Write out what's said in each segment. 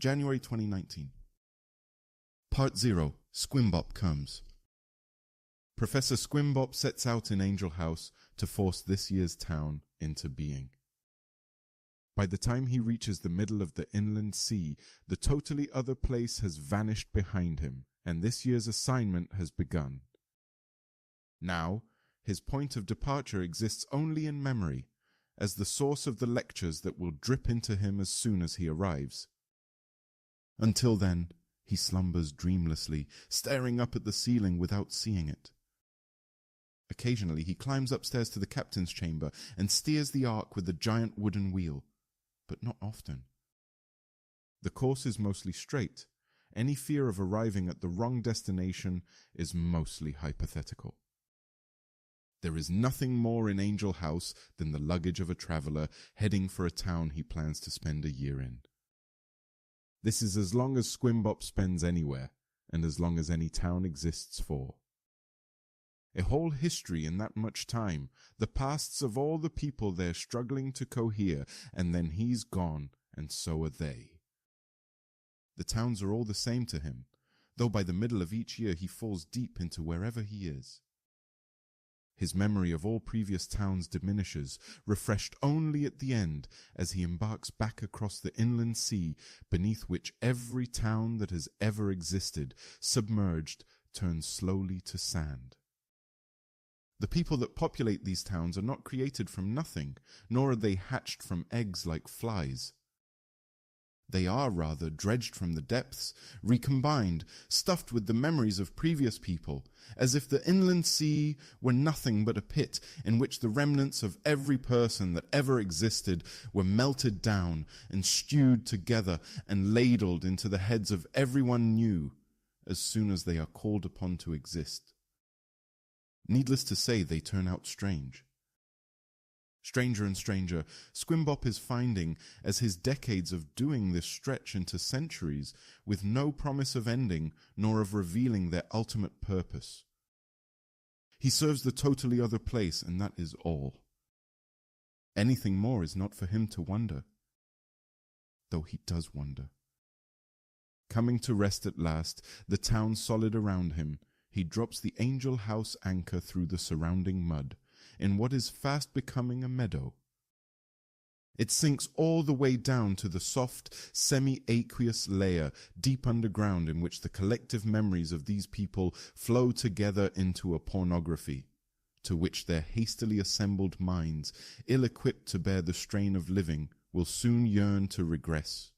January 2019. Part 0. Squimbop comes. Professor Squimbop sets out in Angel House to force this year's town into being. By the time he reaches the middle of the inland sea, the totally other place has vanished behind him, and this year's assignment has begun. Now, his point of departure exists only in memory, as the source of the lectures that will drip into him as soon as he arrives. Until then, he slumbers dreamlessly, staring up at the ceiling without seeing it. Occasionally he climbs upstairs to the captain's chamber and steers the ark with a giant wooden wheel, but not often. The course is mostly straight. Any fear of arriving at the wrong destination is mostly hypothetical. There is nothing more in Angel House than the luggage of a traveler heading for a town he plans to spend a year in. This is as long as Squimbop spends anywhere, and as long as any town exists for. A whole history in that much time, the pasts of all the people there struggling to cohere, and then he's gone, and so are they. The towns are all the same to him, though by the middle of each year he falls deep into wherever he is. His memory of all previous towns diminishes, refreshed only at the end as he embarks back across the inland sea beneath which every town that has ever existed, submerged, turns slowly to sand. The people that populate these towns are not created from nothing, nor are they hatched from eggs like flies. They are rather dredged from the depths, recombined, stuffed with the memories of previous people, as if the inland sea were nothing but a pit in which the remnants of every person that ever existed were melted down and stewed together and ladled into the heads of everyone new as soon as they are called upon to exist. Needless to say, they turn out strange. Stranger and stranger, Squimbop is finding as his decades of doing this stretch into centuries with no promise of ending nor of revealing their ultimate purpose. He serves the totally other place, and that is all. Anything more is not for him to wonder. Though he does wonder. Coming to rest at last, the town solid around him, he drops the Angel House anchor through the surrounding mud, in what is fast becoming a meadow. It sinks all the way down to the soft, semi-aqueous layer deep underground in which the collective memories of these people flow together into a pornography, to which their hastily assembled minds, ill-equipped to bear the strain of living, will soon yearn to regress.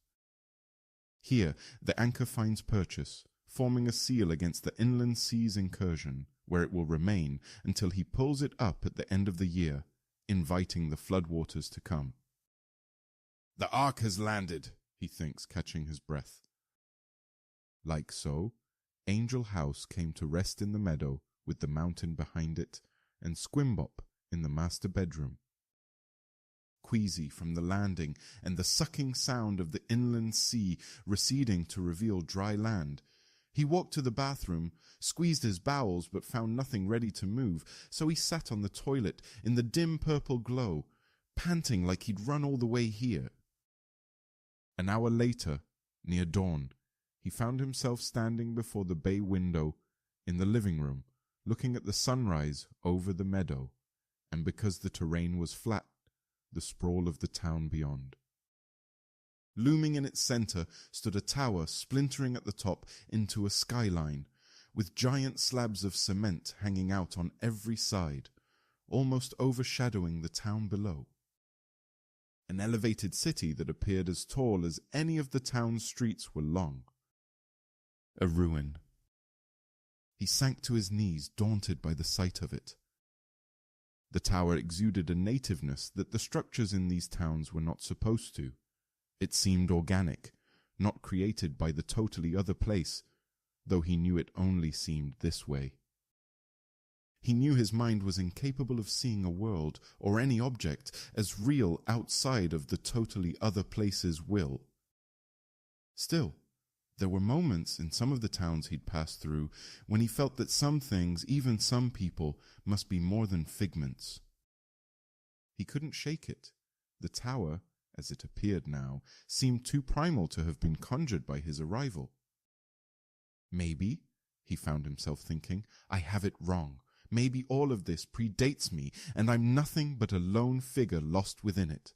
Here the anchor finds purchase, forming a seal against the inland sea's incursion, where it will remain until he pulls it up at the end of the year, inviting the floodwaters to come. The ark has landed, he thinks, catching his breath. Like so, Angel House came to rest in the meadow with the mountain behind it, and Squimbop in the master bedroom. Queasy from the landing and the sucking sound of the inland sea receding to reveal dry land, he walked to the bathroom, squeezed his bowels but found nothing ready to move, so he sat on the toilet in the dim purple glow, panting like he'd run all the way here. An hour later, near dawn, he found himself standing before the bay window in the living room, looking at the sunrise over the meadow, and because the terrain was flat, the sprawl of the town beyond. Looming in its center stood a tower splintering at the top into a skyline, with giant slabs of cement hanging out on every side, almost overshadowing the town below. An elevated city that appeared as tall as any of the town's streets were long. A ruin. He sank to his knees, daunted by the sight of it. The tower exuded a nativeness that the structures in these towns were not supposed to. It seemed organic, not created by the totally other place, though he knew it only seemed this way. He knew his mind was incapable of seeing a world or any object as real outside of the totally other place's will. Still, there were moments in some of the towns he'd passed through when he felt that some things, even some people, must be more than figments. He couldn't shake it. The tower, as it appeared now, seemed too primal to have been conjured by his arrival. Maybe, he found himself thinking, I have it wrong. Maybe all of this predates me, and I'm nothing but a lone figure lost within it.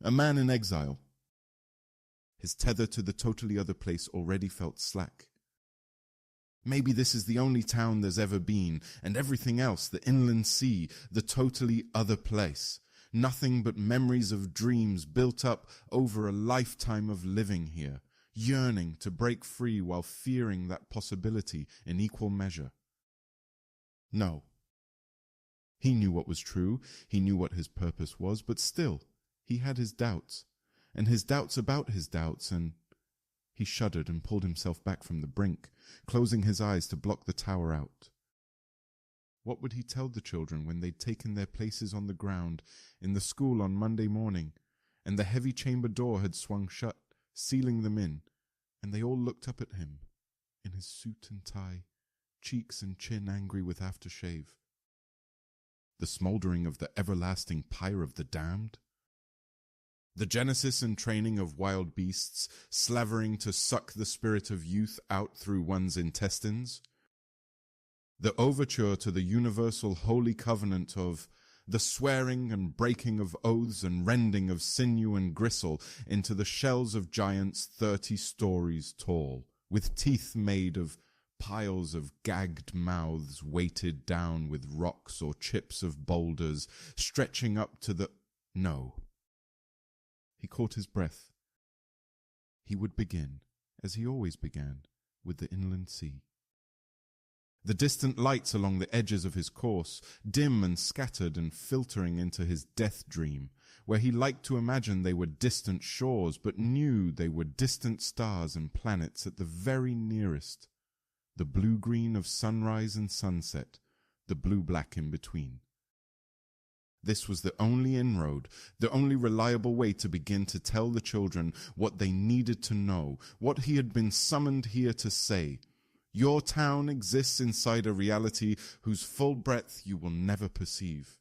A man in exile. His tether to the totally other place already felt slack. Maybe this is the only town there's ever been, and everything else, the inland sea, the totally other place. Nothing but memories of dreams built up over a lifetime of living here, yearning to break free while fearing that possibility in equal measure. No. He knew what was true, he knew what his purpose was, but still, he had his doubts, and his doubts about his doubts, and he shuddered and pulled himself back from the brink, closing his eyes to block the tower out. What would he tell the children when they'd taken their places on the ground in the school on Monday morning, and the heavy chamber door had swung shut, sealing them in, and they all looked up at him, in his suit and tie, cheeks and chin angry with aftershave? The smouldering of the everlasting pyre of the damned? The genesis and training of wild beasts, slavering to suck the spirit of youth out through one's intestines? The overture to the universal holy covenant of the swearing and breaking of oaths and rending of sinew and gristle into the shells of giants 30 stories tall, with teeth made of piles of gagged mouths weighted down with rocks or chips of boulders, stretching up to the... No. He caught his breath. He would begin, as he always began, with the inland sea. The distant lights along the edges of his course, dim and scattered and filtering into his death dream, where he liked to imagine they were distant shores, but knew they were distant stars and planets at the very nearest, the blue-green of sunrise and sunset, the blue-black in between. This was the only inroad, the only reliable way to begin to tell the children what they needed to know, what he had been summoned here to say. Your town exists inside a reality whose full breadth you will never perceive.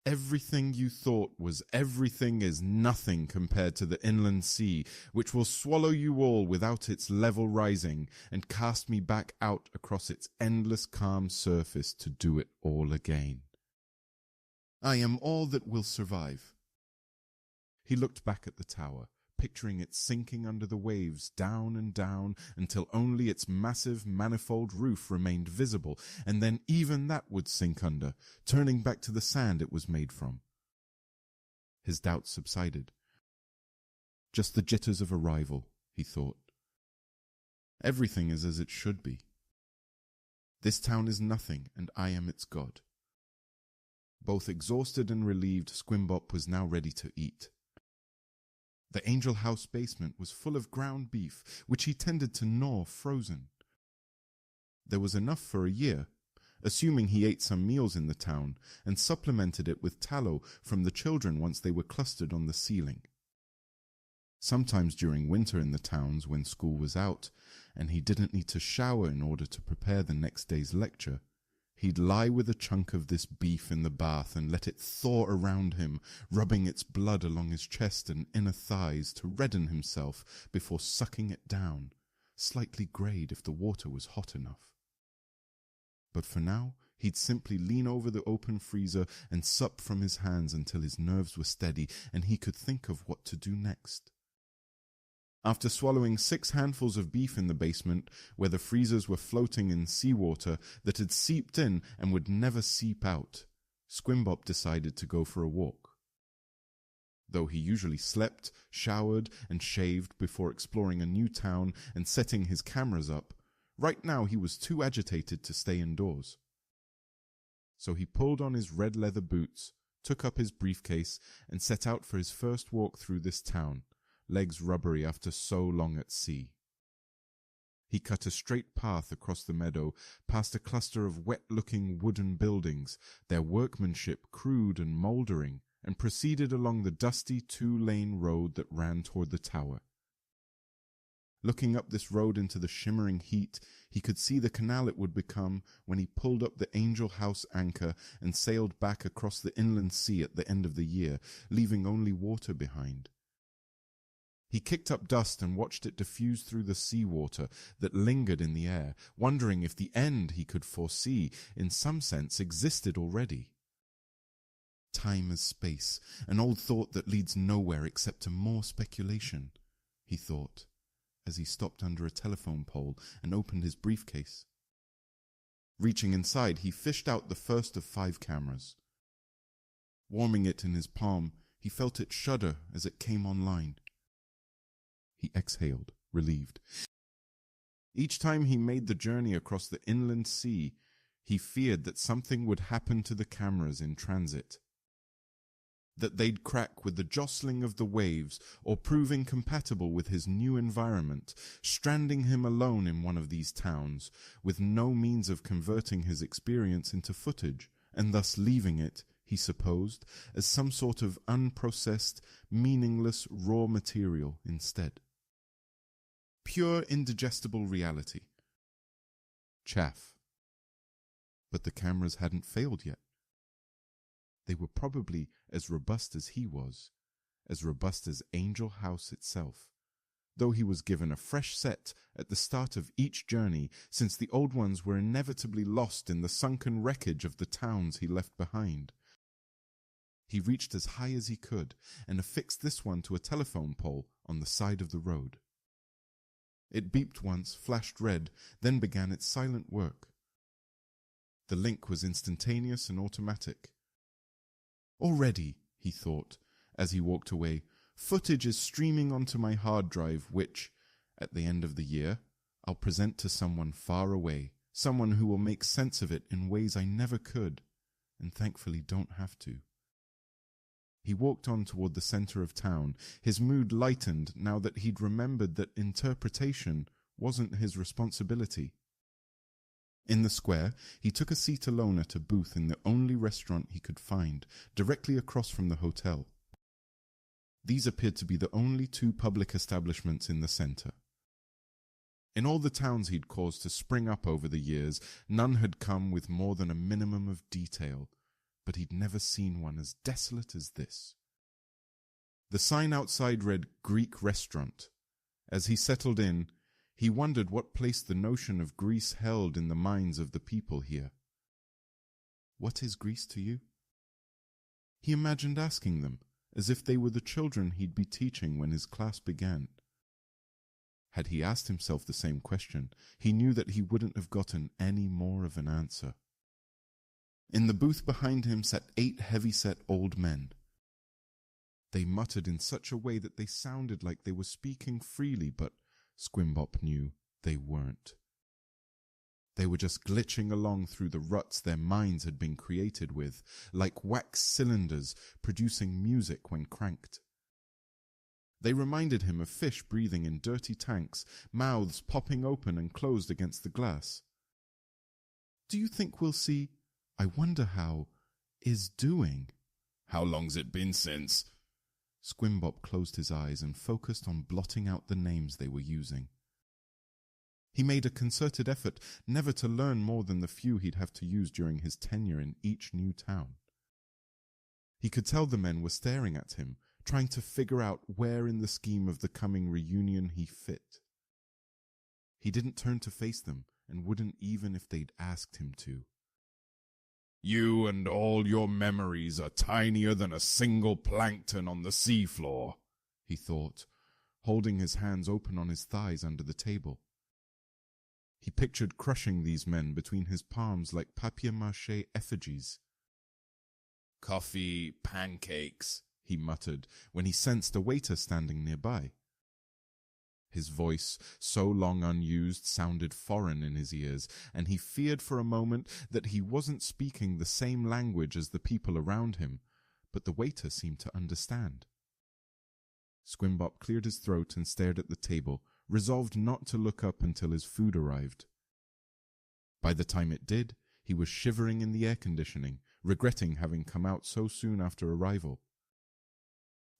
Everything you thought was everything is nothing compared to the inland sea, which will swallow you all without its level rising and cast me back out across its endless calm surface to do it all again. I am all that will survive. He looked back at the tower, picturing it sinking under the waves down and down until only its massive manifold roof remained visible, and then even that would sink under, turning back to the sand it was made from. His doubts subsided. Just the jitters of arrival, he thought. Everything is as it should be. This town is nothing, and I am its god. Both exhausted and relieved, Squimbop was now ready to eat. The Angel House basement was full of ground beef, which he tended to gnaw frozen. There was enough for a year, assuming he ate some meals in the town, and supplemented it with tallow from the children once they were clustered on the ceiling. Sometimes during winter in the towns when school was out, and he didn't need to shower in order to prepare the next day's lecture, he'd lie with a chunk of this beef in the bath and let it thaw around him, rubbing its blood along his chest and inner thighs to redden himself before sucking it down, slightly greyed if the water was hot enough. But for now, he'd simply lean over the open freezer and sup from his hands until his nerves were steady and he could think of what to do next. After swallowing 6 handfuls of beef in the basement, where the freezers were floating in seawater that had seeped in and would never seep out, Squimbop decided to go for a walk. Though he usually slept, showered, and shaved before exploring a new town and setting his cameras up, right now he was too agitated to stay indoors. So he pulled on his red leather boots, took up his briefcase, and set out for his first walk through this town, legs rubbery after so long at sea. He cut a straight path across the meadow, past a cluster of wet-looking wooden buildings, their workmanship crude and mouldering, and proceeded along the dusty 2-lane road that ran toward the tower. Looking up this road into the shimmering heat, he could see the canal it would become when he pulled up the Angel House anchor and sailed back across the inland sea at the end of the year, leaving only water behind. He kicked up dust and watched it diffuse through the seawater that lingered in the air, wondering if the end he could foresee, in some sense, existed already. Time as space, an old thought that leads nowhere except to more speculation, he thought, as he stopped under a telephone pole and opened his briefcase. Reaching inside, he fished out the first of 5 cameras. Warming it in his palm, he felt it shudder as it came online. He exhaled, relieved. Each time he made the journey across the inland sea, he feared that something would happen to the cameras in transit. That they'd crack with the jostling of the waves or prove incompatible with his new environment, stranding him alone in one of these towns, with no means of converting his experience into footage, and thus leaving it, he supposed, as some sort of unprocessed, meaningless raw material instead. Pure indigestible reality. Chaff. But the cameras hadn't failed yet. They were probably as robust as he was, as robust as Angel House itself, though he was given a fresh set at the start of each journey, since the old ones were inevitably lost in the sunken wreckage of the towns he left behind. He reached as high as he could and affixed this one to a telephone pole on the side of the road. It beeped once, flashed red, then began its silent work. The link was instantaneous and automatic. Already, he thought, as he walked away, footage is streaming onto my hard drive which, at the end of the year, I'll present to someone far away, someone who will make sense of it in ways I never could, and thankfully don't have to. He walked on toward the center of town, his mood lightened now that he'd remembered that interpretation wasn't his responsibility. In the square, he took a seat alone at a booth in the only restaurant he could find, directly across from the hotel. These appeared to be the only 2 public establishments in the center. In all the towns he'd caused to spring up over the years, none had come with more than a minimum of detail, but he'd never seen one as desolate as this. The sign outside read Greek Restaurant. As he settled in, he wondered what place the notion of Greece held in the minds of the people here. What is Greece to you? He imagined asking them, as if they were the children he'd be teaching when his class began. Had he asked himself the same question, he knew that he wouldn't have gotten any more of an answer. In the booth behind him sat 8 heavy-set old men. They muttered in such a way that they sounded like they were speaking freely, but Squimbop knew they weren't. They were just glitching along through the ruts their minds had been created with, like wax cylinders producing music when cranked. They reminded him of fish breathing in dirty tanks, mouths popping open and closed against the glass. Do you think we'll see, I wonder how, is doing? How long's it been since? Squimbop closed his eyes and focused on blotting out the names they were using. He made a concerted effort never to learn more than the few he'd have to use during his tenure in each new town. He could tell the men were staring at him, trying to figure out where in the scheme of the coming reunion he fit. He didn't turn to face them, and wouldn't even if they'd asked him to. You and all your memories are tinier than a single plankton on the seafloor, he thought, holding his hands open on his thighs under the table. He pictured crushing these men between his palms like papier-mâché effigies. Coffee, pancakes, he muttered when he sensed a waiter standing nearby. His voice, so long unused, sounded foreign in his ears, and he feared for a moment that he wasn't speaking the same language as the people around him, but the waiter seemed to understand. Squimbop cleared his throat and stared at the table, resolved not to look up until his food arrived. By the time it did, he was shivering in the air conditioning, regretting having come out so soon after arrival.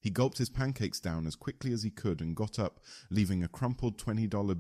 He gulped his pancakes down as quickly as he could and got up, leaving a crumpled $20